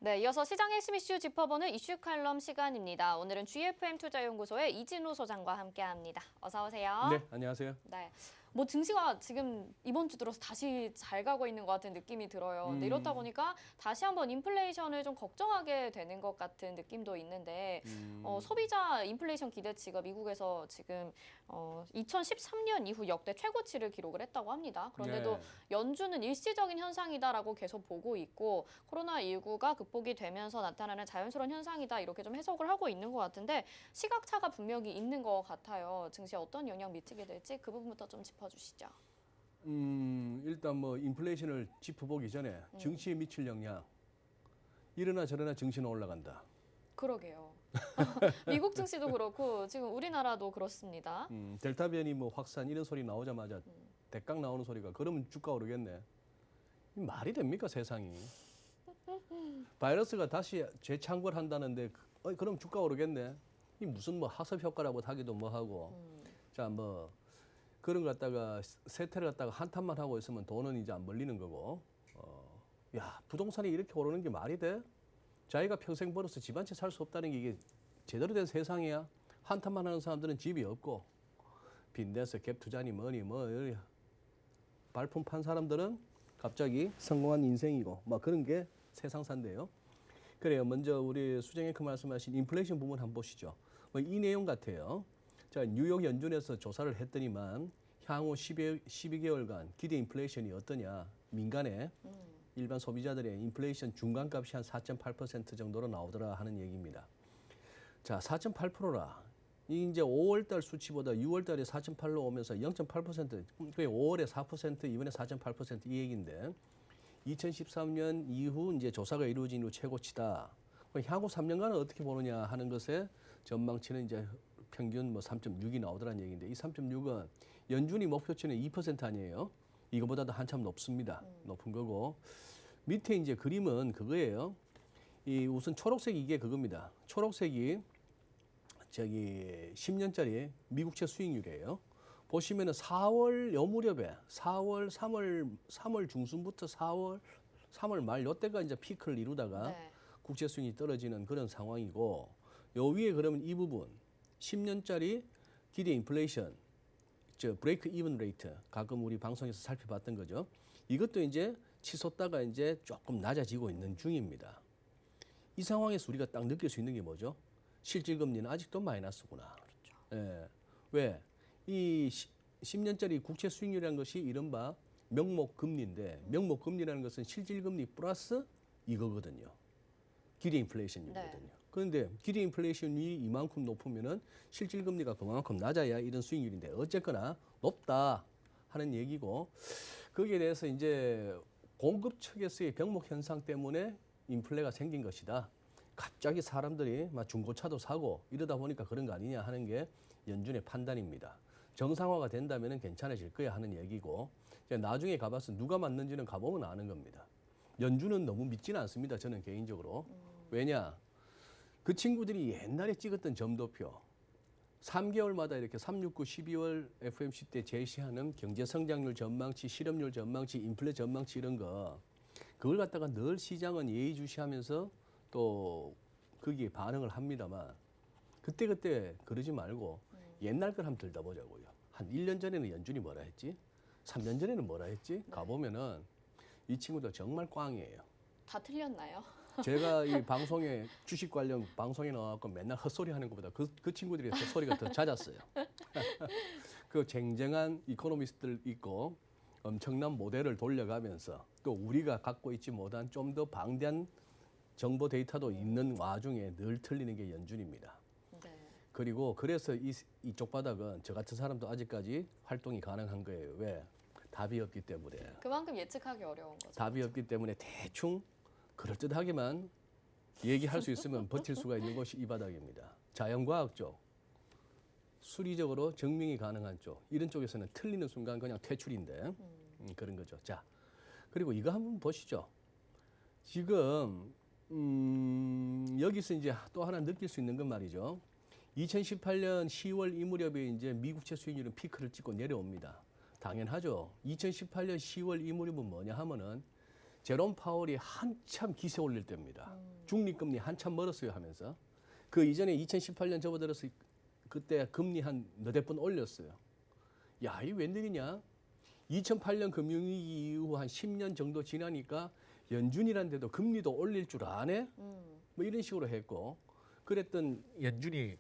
네, 이어서 시장 핵심 이슈 짚어보는 이슈 칼럼 시간입니다. 오늘은 GFM 투자연구소의 이진우 소장과 함께합니다. 어서 오세요. 네, 안녕하세요. 네, 뭐 증시가 지금 이번 주 들어서 다시 잘 가고 있는 것 같은 느낌이 들어요. 근데 이렇다 보니까 다시 한번 인플레이션을 좀 걱정하게 되는 것 같은 느낌도 있는데 소비자 인플레이션 기대치가 미국에서 지금 2013년 이후 역대 최고치를 기록을 했다고 합니다. 그런데도 네. 연준은 일시적인 현상이다라고 계속 보고 있고 코로나19가 극복이 되면서 나타나는 자연스러운 현상이다 이렇게 좀 해석을 하고 있는 것 같은데 시각차가 분명히 있는 것 같아요. 증시에 어떤 영향 미치게 될지 그 부분부터 좀 짚어주시죠. 일단 뭐 인플레이션을 짚어보기 전에 증시에 미칠 영향. 이러나 저러나 증시는 올라간다. 그러게요. 미국 증시도 그렇고 지금 우리나라도 그렇습니다. 델타 변이 뭐 확산 이런 소리 나오자마자 대강 나오는 소리가 그러면 주가 오르겠네. 이 말이 됩니까 세상이? 바이러스가 다시 재창궐한다는데 그럼 주가 오르겠네. 이 무슨 뭐 학습 효과라고 하기도 뭐 하고. 자, 뭐 그런 거 갖다가 세태를 갖다가 한탄만 하고 있으면 돈은 이제 안 벌리는 거고. 야, 부동산이 이렇게 오르는 게 말이 돼? 자기가 평생 벌어서 집 한 채 살 수 없다는 게 이게 제대로 된 세상이야. 한탄만 하는 사람들은 집이 없고 빈대서 갭 투자니 뭐니 뭐 발품 판 사람들은 갑자기 성공한 인생이고 뭐 그런 게 세상사인데요. 그래요. 먼저 우리 수정앵커 말씀하신 인플레이션 부분 한번 보시죠. 뭐 이 내용 같아요. 자, 뉴욕 연준에서 조사를 했더니만 향후 12개월간 기대 인플레이션이 어떠냐. 민간의 일반 소비자들의 인플레이션 중간값이 한 4.8% 정도로 나오더라 하는 얘기입니다. 자, 4.8%라. 이 이제 5월 달 수치보다 6월 달에 4.8로 오면서 0.8%, 그게 5월에 4%, 이번에 4.8%이 얘기인데 2013년 이후 이제 조사가 이루어진 이후 최고치다. 향후 3년간은 어떻게 보느냐 하는 것에 전망치는 이제 평균 뭐 3.6이 나오더라는 얘기인데 이 3.6은 연준이 목표치는 2% 아니에요. 이거보다도 한참 높습니다. 높은 거고 밑에 이제 그림은 그거예요. 이 우선 초록색 이게 그겁니다. 초록색이 저기 10년짜리 미국채 수익률이에요. 보시면은 4월 요 무렵에 3월 중순부터 3월 말 요때가 이제 피크를 이루다가 네. 국채 수익이 떨어지는 그런 상황이고 요 위에 그러면 이 부분 10년짜리 기대 인플레이션 저 브레이크 이븐 레이트 가끔 우리 방송에서 살펴봤던 거죠. 이것도 이제 치솟다가 이제 조금 낮아지고 있는 중입니다. 이 상황에서 우리가 딱 느낄 수 있는 게 뭐죠? 실질 금리는 아직도 마이너스구나. 그렇죠. 예. 왜? 이 10년짜리 국채 수익률이라는 것이 이른바 명목 금리인데 명목 금리라는 것은 실질 금리 플러스 이거거든요. 기대 인플레이션이거든요. 네. 그런데 기대 인플레이션이 이만큼 높으면은 실질 금리가 그만큼 낮아야 이런 수익률인데 어쨌거나 높다 하는 얘기고 거기에 대해서 이제 공급 측에서의 병목 현상 때문에 인플레가 생긴 것이다. 갑자기 사람들이 막 중고차도 사고 이러다 보니까 그런 거 아니냐 하는 게 연준의 판단입니다. 정상화가 된다면 괜찮아질 거야 하는 얘기고 나중에 가봐서 누가 맞는지는 가보면 아는 겁니다. 연준은 너무 믿지는 않습니다. 저는 개인적으로. 왜냐? 그 친구들이 옛날에 찍었던 점도표 3개월마다 이렇게 369, 12월 FOMC 때 제시하는 경제 성장률 전망치, 실업률 전망치, 인플레 전망치 이런 거 그걸 갖다가 늘 시장은 예의주시하면서 또 거기에 반응을 합니다만 그때 그러지 말고 옛날 걸 한번 들다보자고요. 한 1년 전에는 연준이 뭐라 했지? 3년 전에는 뭐라 했지? 가보면은 이 친구들 정말 꽝이에요. 다 틀렸나요? 제가 이 방송에 주식 관련 방송에 나와서 맨날 헛소리 하는 것보다 그 친구들이 헛소리가 더 잦았어요. 그 쟁쟁한 이코노미스트들 있고 엄청난 모델을 돌려가면서 또 우리가 갖고 있지 못한 좀 더 방대한 정보 데이터도 있는 와중에 늘 틀리는 게 연준입니다. 네. 그리고 그래서 이쪽 바닥은 저 같은 사람도 아직까지 활동이 가능한 거예요. 왜? 답이 없기 때문에. 그만큼 예측하기 어려운 거죠. 답이 없기 때문에 대충 그럴듯하게만 얘기할 수 있으면 버틸 수가 있는 것이 이 바닥입니다. 자연과학 쪽, 수리적으로 증명이 가능한 쪽, 이런 쪽에서는 틀리는 순간 그냥 퇴출인데 그런 거죠. 자, 그리고 이거 한번 보시죠. 지금 여기서 이제 또 하나 느낄 수 있는 건 말이죠. 2018년 10월 이 무렵에 이제 미국채 수익률은 피크를 찍고 내려옵니다. 당연하죠. 2018년 10월 이 무렵은 뭐냐 하면은 제롬 파월이 한참 기세 올릴 때입니다. 중립금리 한참 멀었어요 하면서 그 이전에 2018년 접어들어서 그때 금리 한 너댓 번 올렸어요. 야, 이 웬일이냐? 2008년 금융위기 이후 한 10년 정도 지나니까 연준이란 데도 금리도 올릴 줄 아네? 뭐 이런 식으로 했고 그랬던 연준이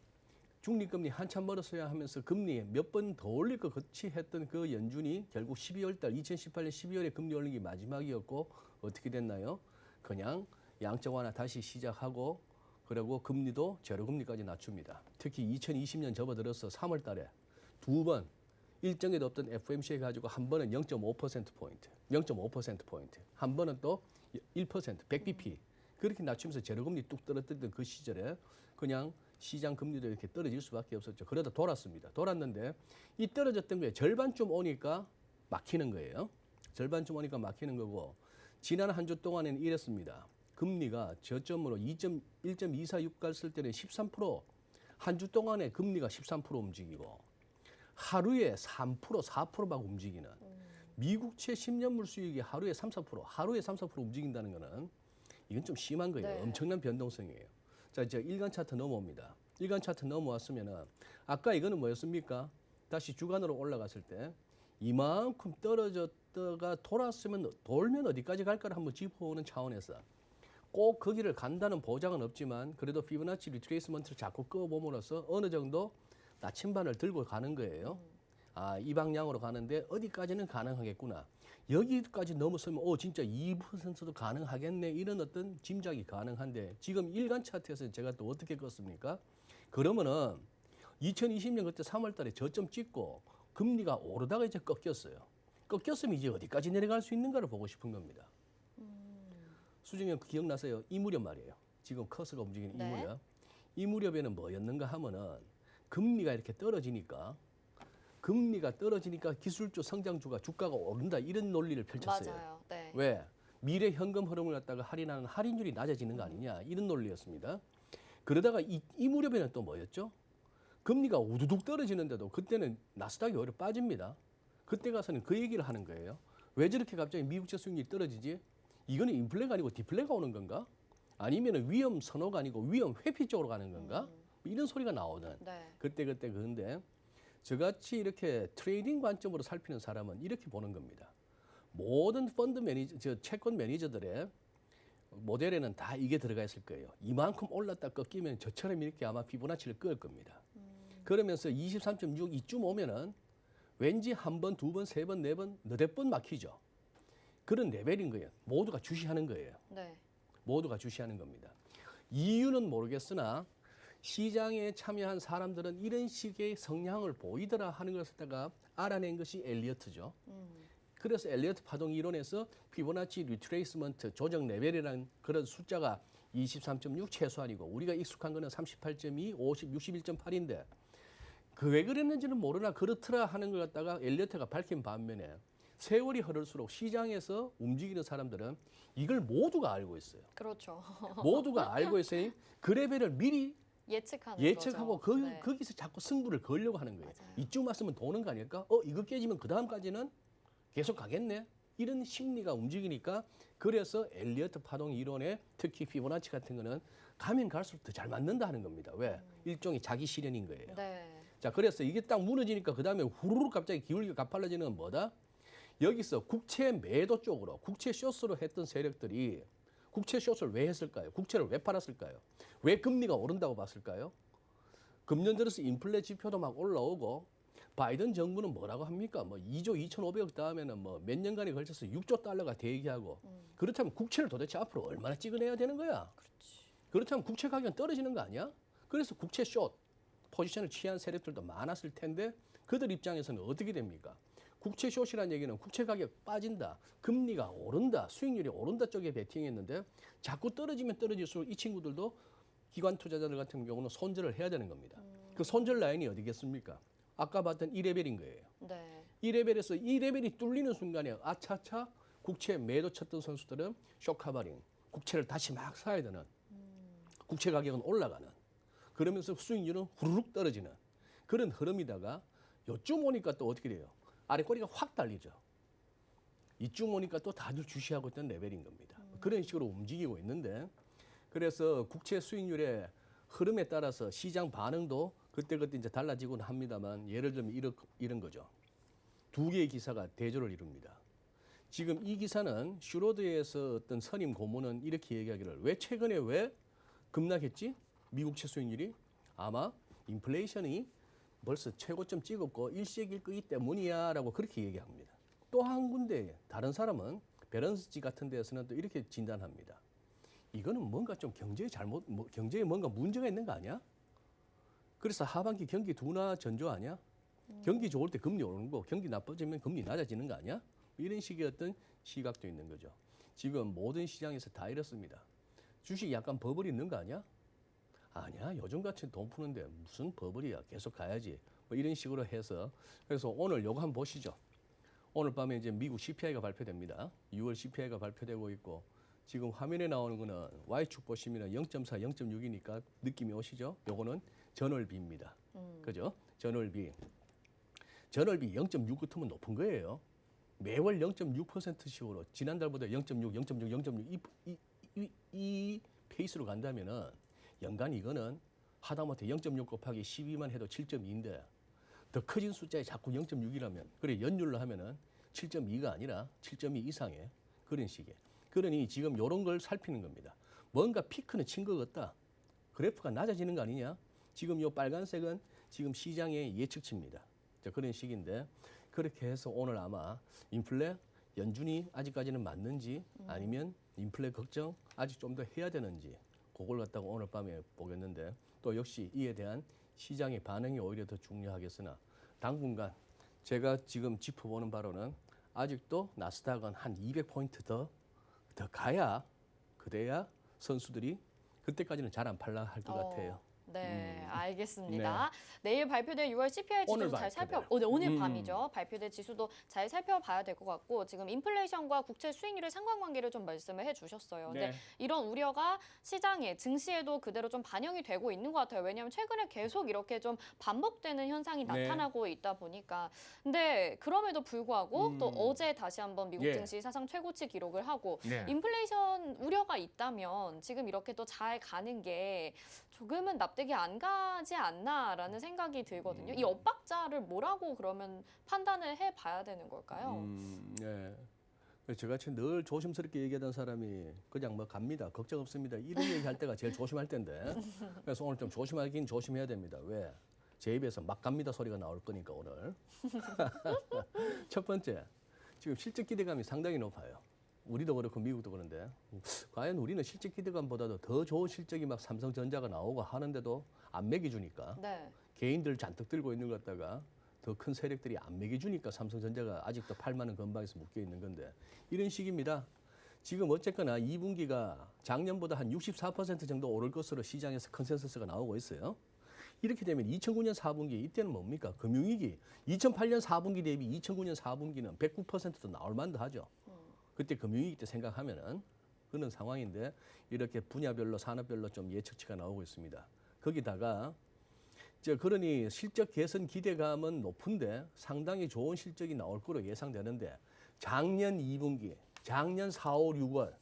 중립금리 한참 멀었어야 하면서 금리 몇 번 더 올릴 것 같이 했던 그 연준이 결국 2018년 12월에 금리 올린 게 마지막이었고 어떻게 됐나요? 그냥 양적 완화 다시 시작하고 그리고 금리도 제로금리까지 낮춥니다. 특히 2020년 접어들어서 3월 달에 두 번 일정에도 없던 FOMC 해가지고 한 번은 0.5%포인트, 0.5%포인트, 한 번은 또 1%, 100bp 그렇게 낮추면서 제로금리 뚝 떨어뜨리던 그 시절에 그냥 시장 금리도 이렇게 떨어질 수밖에 없었죠. 그러다 돌았습니다. 돌았는데 이 떨어졌던 거에 절반쯤 오니까 막히는 거예요. 절반쯤 오니까 막히는 거고 지난 한 주 동안에는 이랬습니다. 금리가 저점으로 1.246 갔을 때는 13%, 한 주 동안에 금리가 13% 움직이고 하루에 3%, 4%막 움직이는 미국채 10년물 수익이 하루에 3, 4% 움직인다는 거는 이건 좀 심한 거예요. 네. 엄청난 변동성이에요. 자, 이제 일간 차트 넘어옵니다. 일간 차트 넘어왔으면은 아까 이거는 뭐였습니까? 다시 주간으로 올라갔을 때 이만큼 떨어졌다가 돌면 어디까지 갈까를 한번 짚어보는 차원에서 꼭 거기를 간다는 보장은 없지만 그래도 피보나치 리트레이스먼트를 자꾸 끄어봄으로써 어느 정도 나침반을 들고 가는 거예요. 아, 이 방향으로 가는데 어디까지는 가능하겠구나. 여기까지 넘어서면 진짜 2%도 가능하겠네. 이런 어떤 짐작이 가능한데 지금 일간 차트에서 제가 또 어떻게 껐습니까? 그러면은 2020년 그때 3월 달에 저점 찍고 금리가 오르다가 이제 꺾였어요. 꺾였으면 이제 어디까지 내려갈 수 있는가를 보고 싶은 겁니다. 수정형 기억나세요? 이 무렵 말이에요. 지금 커서가 움직이는 네. 이 무렵. 이 무렵에는 뭐였는가 하면은 금리가 이렇게 떨어지니까 기술주 성장주가 주가가 오른다 이런 논리를 펼쳤어요. 맞아요. 네. 왜? 미래 현금 흐름을 갖다가 할인하는 할인율이 낮아지는 거 아니냐 이런 논리였습니다. 그러다가 이 무렵에는 또 뭐였죠? 금리가 우두둑 떨어지는데도 그때는 나스닥이 오히려 빠집니다. 그때 가서는 그 얘기를 하는 거예요. 왜 저렇게 갑자기 미국채 수익률이 떨어지지? 이거는 인플레가 아니고 디플레가 오는 건가? 아니면 위험 선호가 아니고 위험 회피 쪽으로 가는 건가? 이런 소리가 나오는 네. 그때 그런데 저같이 이렇게 트레이딩 관점으로 살피는 사람은 이렇게 보는 겁니다. 모든 펀드 매니저, 채권 매니저들의 모델에는 다 이게 들어가 있을 거예요. 이만큼 올랐다 꺾이면 저처럼 이렇게 아마 피보나치를 끄을 겁니다. 그러면서 23.6 이쯤 오면은 왠지 한 번, 두 번, 세 번, 네 번, 너댓 번 막히죠. 그런 레벨인 거예요. 모두가 주시하는 거예요. 네. 모두가 주시하는 겁니다. 이유는 모르겠으나 시장에 참여한 사람들은 이런 식의 성향을 보이더라 하는 것을 갖다가 알아낸 것이 엘리어트죠. 그래서 엘리어트 파동 이론에서 피보나치 리트레이스먼트 조정 레벨이라는 그런 숫자가 23.6 최소한이고 우리가 익숙한 거는 38.2, 50, 61.8인데 그 왜 그랬는지는 모르나 그렇더라 하는 걸 갖다가 엘리어트가 밝힌 반면에 세월이 흐를수록 시장에서 움직이는 사람들은 이걸 모두가 알고 있어요. 그렇죠. 모두가 알고 있으니 그 레벨을 미리 거죠. 예측하고 네. 거기서 자꾸 승부를 걸려고 하는 거예요. 맞아요. 이쯤 왔으면 도는 거 아닐까? 이거 깨지면 그 다음까지는 계속 가겠네? 이런 심리가 움직이니까 그래서 엘리어트 파동 이론에 특히 피보나치 같은 거는 가면 갈수록 더 잘 맞는다 하는 겁니다. 왜? 일종의 자기 실현인 거예요. 네. 자, 그래서 이게 딱 무너지니까 그 다음에 후루룩 갑자기 기울기가 가팔라지는 건 뭐다? 여기서 국채 매도 쪽으로, 국채 쇼스로 했던 세력들이 국채 쇼스를 왜 했을까요? 국채를 왜 팔았을까요? 왜 금리가 오른다고 봤을까요? 금년 들어서 인플레 지표도 막 올라오고 바이든 정부는 뭐라고 합니까? 뭐 2조 2,500억 다음에는 뭐 몇 년간에 걸쳐서 6조 달러가 대기하고 그렇다면 국채를 도대체 앞으로 얼마나 찍어내야 되는 거야? 그렇다면 국채 가격은 떨어지는 거 아니야? 그래서 국채 숏 포지션을 취한 세력들도 많았을 텐데 그들 입장에서는 어떻게 됩니까? 국채 숏이라는 얘기는 국채 가격 빠진다, 금리가 오른다, 수익률이 오른다 쪽에 베팅했는데 자꾸 떨어지면 떨어질수록 이 친구들도 기관 투자자들 같은 경우는 손절을 해야 되는 겁니다. 그 손절 라인이 어디겠습니까? 아까 봤던 2레벨인 거예요. 네. 2레벨에서 2레벨이 뚫리는 순간에 아차차 국채 매도 쳤던 선수들은 쇼카바링, 국채를 다시 막 사야 되는 국채 가격은 올라가는 그러면서 수익률은 후루룩 떨어지는 그런 흐름이다가 요쯤 오니까 또 어떻게 돼요? 아래 꼬리가 확 달리죠. 이쯤 오니까 또 다들 주시하고 있던 레벨인 겁니다. 그런 식으로 움직이고 있는데 그래서 국채 수익률의 흐름에 따라서 시장 반응도 그때그때 이제 달라지곤 합니다만 예를 들면 이런 거죠. 두 개의 기사가 대조를 이룹니다. 지금 이 기사는 슈로드에서 어떤 선임 고문은 이렇게 얘기하기를 왜 최근에 왜 급락했지? 미국 채 수익률이 아마 인플레이션이 벌써 최고점 찍었고 일시적일 거기 때문이야라고 그렇게 얘기합니다. 또 한 군데 다른 사람은 밸런스지 같은 데서는 또 이렇게 진단합니다. 이거는 뭔가 좀 경제에 뭔가 문제가 있는 거 아니야? 그래서 하반기 경기 둔화 전조 아니야? 경기 좋을 때 금리 오르는 거, 경기 나빠지면 금리 낮아지는 거 아니야? 이런 식의 어떤 시각도 있는 거죠. 지금 모든 시장에서 다 이렇습니다. 주식 약간 버블이 있는 거 아니야? 아니야. 요즘같이 돈 푸는데 무슨 버블이야. 계속 가야지. 뭐 이런 식으로 해서 그래서 오늘 요거 한번 보시죠. 오늘 밤에 이제 미국 CPI가 발표됩니다. 6월 CPI가 발표되고 있고 지금 화면에 나오는 거는 Y축 보시면 0.4, 0.6이니까 느낌이 오시죠? 요거는 전월비입니다. 그죠? 전월비 0.6 같으면 높은 거예요. 매월 0.6%씩으로 지난달보다 0.6, 0.6, 0.6 이 페이스로 간다면은 연간 이거는 하다못해 0.6 곱하기 12만 해도 7.2인데 더 커진 숫자에 자꾸 0.6이라면 그래 연율로 하면은 7.2가 아니라 7.2 이상의 그런 식의 그러니 지금 이런 걸 살피는 겁니다. 뭔가 피크는 친 것 같다. 그래프가 낮아지는 거 아니냐? 지금 이 빨간색은 지금 시장의 예측치입니다. 자, 그런 식인데 그렇게 해서 오늘 아마 인플레 연준이 아직까지는 맞는지 아니면 인플레 걱정 아직 좀 더 해야 되는지 그걸 갖다가 오늘 밤에 보겠는데 또 역시 이에 대한 시장의 반응이 오히려 더 중요하겠으나 당분간 제가 지금 짚어보는 바로는 아직도 나스닥은 한 200포인트 더 가야 그래야 선수들이 그때까지는 잘 안 팔라 할 것 같아요. 네, 알겠습니다. 내일 발표될 6월 CPI 오늘 지수도 잘 오늘 밤이죠. 발표될 지수도 잘 살펴봐야 될 것 같고 지금 인플레이션과 국채 수익률의 상관관계를 좀 말씀을 해주셨어요. 근데 이런 우려가 시장에 증시에도 그대로 좀 반영이 되고 있는 것 같아요. 왜냐하면 최근에 계속 이렇게 좀 반복되는 현상이 나타나고 있다 보니까. 근데 그럼에도 불구하고 또 어제 다시 한번 미국 증시 사상 최고치 기록을 하고 인플레이션 우려가 있다면 지금 이렇게 또 잘 가는 게 조금은 납득이 안 가지 않나라는 생각이 들거든요. 이 엇박자를 뭐라고 그러면 판단을 해봐야 되는 걸까요? 네. 저같이 늘 조심스럽게 얘기하던 사람이 그냥 뭐 갑니다. 걱정 없습니다. 이런 얘기할 때가 제일 조심할 텐데. 그래서 오늘 좀 조심하긴 조심해야 됩니다. 왜? 제 입에서 막 갑니다 소리가 나올 거니까 오늘. 첫 번째, 지금 실적 기대감이 상당히 높아요. 우리도 그렇고 미국도 그런데 과연 우리는 실적 기대감보다도 더 좋은 실적이 막 삼성전자가 나오고 하는데도 안 매겨주니까 개인들 잔뜩 들고 있는 것 같다가 더 큰 세력들이 안 매겨주니까 삼성전자가 아직도 8만 원 건방에서 묶여 있는 건데 이런 식입니다. 지금 어쨌거나 2분기가 작년보다 한 64% 정도 오를 것으로 시장에서 컨센서스가 나오고 있어요. 이렇게 되면 2009년 4분기 이때는 뭡니까? 금융위기. 2008년 4분기 대비 2009년 4분기는 109%도 나올 만도 하죠. 그때 금융위기 때 생각하면은 그런 상황인데 이렇게 분야별로 산업별로 좀 예측치가 나오고 있습니다. 거기다가 그러니 실적 개선 기대감은 높은데 상당히 좋은 실적이 나올 거로 예상되는데 작년 2분기, 작년 4, 5, 6월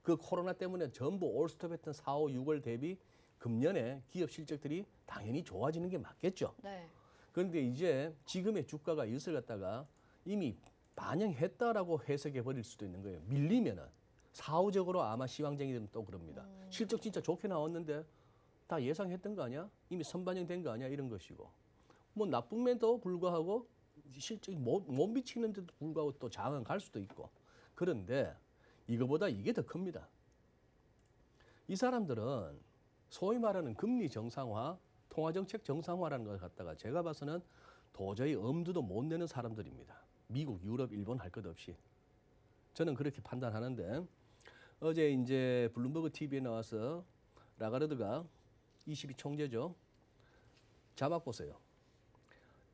그 코로나 때문에 전부 올스톱했던 4, 5, 6월 대비 금년에 기업 실적들이 당연히 좋아지는 게 맞겠죠. 그런데 이제 지금의 주가가 이것을 갖다가 이미 반영했다라고 해석해 버릴 수도 있는 거예요. 밀리면은 사후적으로 아마 시황쟁이들은 또 그럽니다. 실적 진짜 좋게 나왔는데 다 예상했던 거 아니야? 이미 선반영된 거 아니야? 이런 것이고 뭐 나쁨에도 불구하고 실적이 못 미치는데도 불구하고 또 장은 갈 수도 있고 그런데 이거보다 이게 더 큽니다. 이 사람들은 소위 말하는 금리 정상화, 통화정책 정상화라는 걸 갖다가 제가 봐서는 도저히 엄두도 못 내는 사람들입니다. 미국, 유럽, 일본 할 것 없이. 저는 그렇게 판단하는데 어제 이제 블룸버그 TV에 나와서 라가르드가 22 총재죠. 자막 보세요.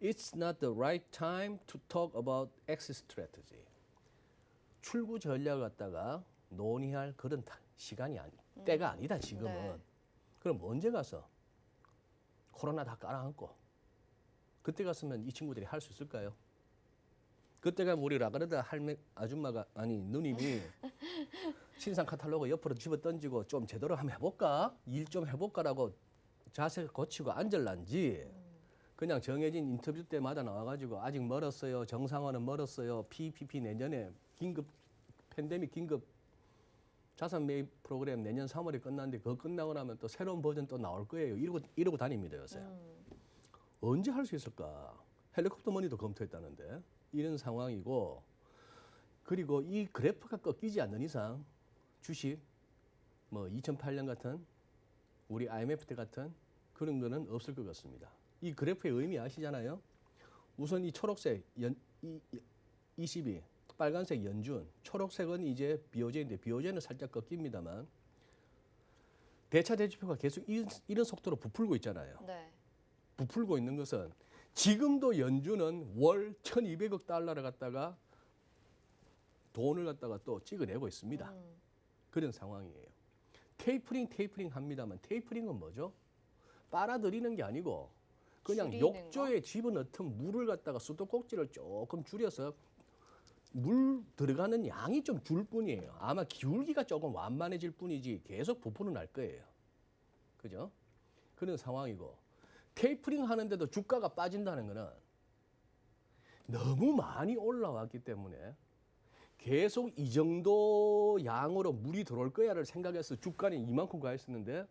It's not the right time to talk about exit strategy. 출구 전략을 갖다가 논의할 그런 시간이 때가 아니다 지금은. 그럼 언제 가서 코로나 다 깔아앉고 그때 갔으면 이 친구들이 할 수 있을까요? 그때가 우리 라가르다 할매 아줌마가 아니 누님이 신상 카탈로그 옆으로 집어 던지고 좀 제대로 한번 해볼까? 일 좀 해볼까라고 자세 고치고 앉을란지 그냥 정해진 인터뷰 때마다 나와가지고 아직 멀었어요. 정상화는 멀었어요. PPP 내년에 긴급 팬데믹 긴급 자산 매입 프로그램 내년 3월에 끝났는데 그거 끝나고 나면 또 새로운 버전 또 나올 거예요. 이러고 다닙니다 요새. 언제 할 수 있을까? 헬리콥터 머니도 검토했다는데 이런 상황이고 그리고 이 그래프가 꺾이지 않는 이상 주식 뭐 2008년 같은 우리 IMF 때 같은 그런 거는 없을 것 같습니다. 이 그래프의 의미 아시잖아요. 우선 이 초록색 22 빨간색 연준, 초록색은 이제 비오제인데 비오제는 살짝 꺾입니다만 대차 대지표가 계속 이런 속도로 부풀고 있잖아요. 네. 부풀고 있는 것은 지금도 연준은 월 1,200억 달러를 갖다가 돈을 갖다가 또 찍어내고 있습니다. 그런 상황이에요. 테이퍼링 합니다만 테이퍼링은 뭐죠? 빨아들이는 게 아니고 그냥 욕조에 집어넣던 물을 갖다가 수도꼭지를 조금 줄여서 물 들어가는 양이 좀 줄 뿐이에요. 아마 기울기가 조금 완만해질 뿐이지 계속 부풀어 날 거예요. 그죠? 그런 상황이고 테이퍼링 하는데도 주가가 빠진다는 거는 너무 많이 올라왔기 때문에 계속 이 정도 양으로 물이 들어올 거야를 생각해서 주가는 이만큼 가 있었는데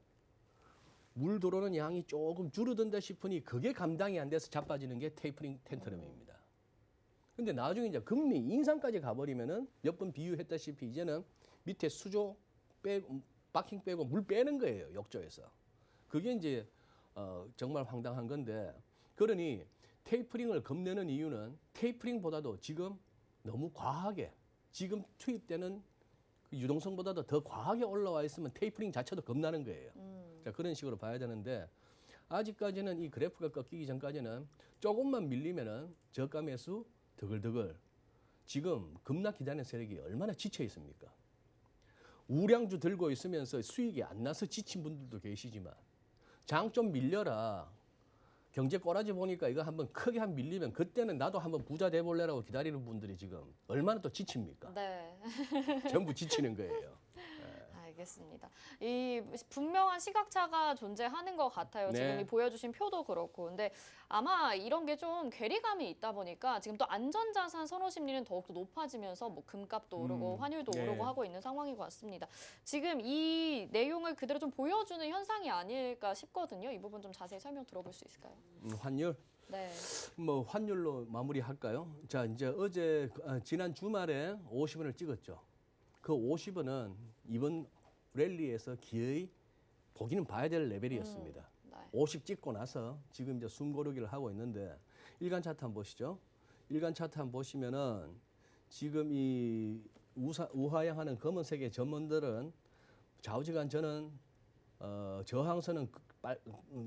물 들어오는 양이 조금 줄어든다 싶으니 그게 감당이 안 돼서 자빠지는 게 테이퍼링 텐트럼입니다. 근데 나중에 이제 금리 인상까지 가버리면은 몇 번 비유했다시피 이제는 밑에 수조 빼고 바킹 빼고 물 빼는 거예요 욕조에서. 그게 이제 정말 황당한 건데 그러니 테이퍼링을 겁내는 이유는 테이퍼링보다도 지금 너무 과하게 지금 투입되는 그 유동성보다도 더 과하게 올라와 있으면 테이퍼링 자체도 겁나는 거예요. 자, 그런 식으로 봐야 되는데 아직까지는 이 그래프가 꺾이기 전까지는 조금만 밀리면은 저가 매수 드글드글 지금 급락 기다리는 세력이 얼마나 지쳐 있습니까? 우량주 들고 있으면서 수익이 안 나서 지친 분들도 계시지만 장 좀 밀려라. 경제 꼬라지 보니까 이거 한번 크게 한 밀리면 그때는 나도 한번 부자 돼볼래라고 기다리는 분들이 지금 얼마나 또 지칩니까? 네. 전부 지치는 거예요. 알겠습니다. 이 분명한 시각차가 존재하는 것 같아요. 네. 지금 이 보여주신 표도 그렇고. 근데 아마 이런 게 좀 괴리감이 있다 보니까 지금 또 안전자산 선호 심리는 더욱더 높아지면서 뭐 금값도 오르고 환율도 네. 오르고 하고 있는 상황인 것 같습니다. 지금 이 내용을 그대로 좀 보여주는 현상이 아닐까 싶거든요. 이 부분 좀 자세히 설명 들어볼 수 있을까요? 환율? 네. 뭐 환율로 마무리할까요? 자, 이제 어제 지난 주말에 50원을 찍었죠. 그 50원은 이번 랠리에서 기어이 보기는 봐야 될 레벨이었습니다. 네. 50 찍고 나서 지금 이제 숨고르기를 하고 있는데 일간 차트 한번 보시죠. 일간 차트 한번 보시면은 지금 이 우하향하는 검은색의 전문들은 좌우지간 저는 저항선은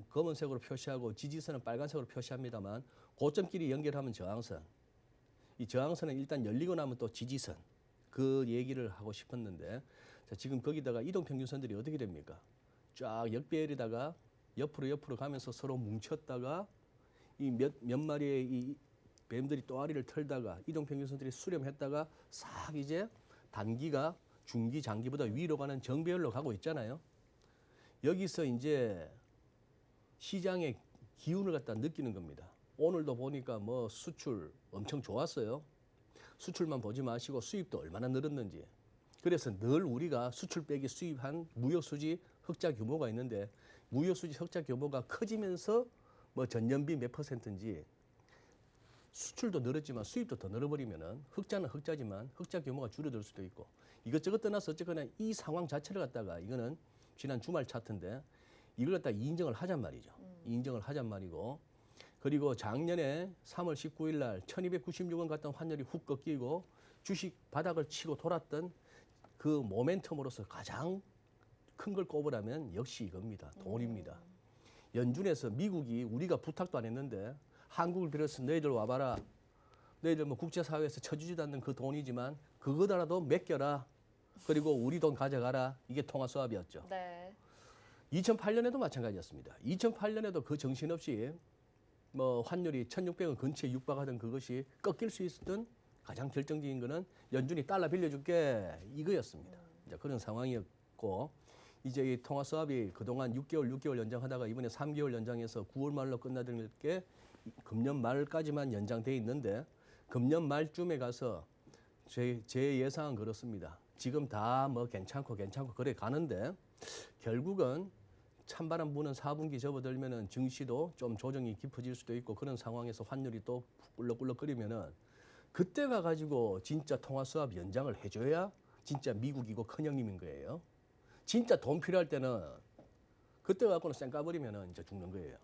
검은색으로 표시하고 지지선은 빨간색으로 표시합니다만 고점끼리 연결하면 저항선. 이 저항선은 일단 열리고 나면 또 지지선. 그 얘기를 하고 싶었는데 자, 지금 거기다가 이동평균선들이 어떻게 됩니까? 쫙 역배열에다가 옆으로 가면서 서로 뭉쳤다가 이 몇 마리의 이 뱀들이 또아리를 털다가 이동평균선들이 수렴했다가 싹 이제 단기가 중기, 장기보다 위로 가는 정배열로 가고 있잖아요. 여기서 이제 시장의 기운을 갖다 느끼는 겁니다. 오늘도 보니까 뭐 수출 엄청 좋았어요. 수출만 보지 마시고 수입도 얼마나 늘었는지. 그래서 늘 우리가 수출 빼기 수입한 무역수지 흑자 규모가 있는데 무역수지 흑자 규모가 커지면서 뭐 전년비 몇 %인지 수출도 늘었지만 수입도 더 늘어버리면은 흑자는 흑자지만 흑자 규모가 줄어들 수도 있고 이것저것 떠나서 어쨌거나 이 상황 자체를 갖다가 이거는 지난 주말 차트인데 이걸 갖다 인정을 하잔 말이죠. 인정을 하잔 말이고 그리고 작년에 3월 19일 날 1296원 갔던 환율이 훅 꺾이고 주식 바닥을 치고 돌았던 그 모멘텀으로서 가장 큰 걸 꼽으라면 역시 이겁니다. 돈입니다. 연준에서 미국이 우리가 부탁도 안 했는데 한국을 빌어서 너희들 와봐라. 너희들 뭐 국제사회에서 쳐주지도 않는 그 돈이지만 그거더라도 맡겨라. 그리고 우리 돈 가져가라. 이게 통화 수합이었죠. 네. 2008년에도 마찬가지였습니다. 2008년에도 그 정신없이 뭐 환율이 1,600원 근처에 육박하던 그것이 꺾일 수 있었던 가장 결정적인 거는 연준이 달러 빌려줄게 이거였습니다. 이제 그런 상황이었고 이제 이 통화 수합이 그동안 6개월 연장하다가 이번에 3개월 연장해서 9월 말로 끝나는 게 금년 말까지만 연장돼 있는데 금년 말쯤에 가서 제 예상은 그렇습니다. 지금 다 뭐 괜찮고 그래 가는데 결국은 찬바람 부는 4분기 접어들면은 증시도 좀 조정이 깊어질 수도 있고 그런 상황에서 환율이 또 꿀럭꿀럭거리면은 그때 가가지고 진짜 통화 수합 연장을 해줘야 진짜 미국이고 큰형님인 거예요. 진짜 돈 필요할 때는 그때 갖고는 쌩 까버리면은 이제 죽는 거예요.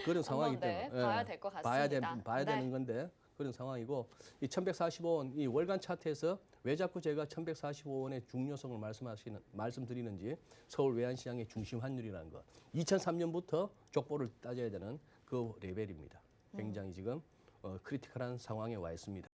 그런 상황이기 때문에 봐야 될 것 같습니다. 봐야 되는 건데 그런 상황이고 이 1145원 이 월간 차트에서 왜 자꾸 제가 1145원의 중요성을 말씀드리는지 서울 외환시장의 중심 환율이라는 거 2003년부터 족보를 따져야 되는 그 레벨입니다. 굉장히 지금 크리티컬한 상황에 와 있습니다.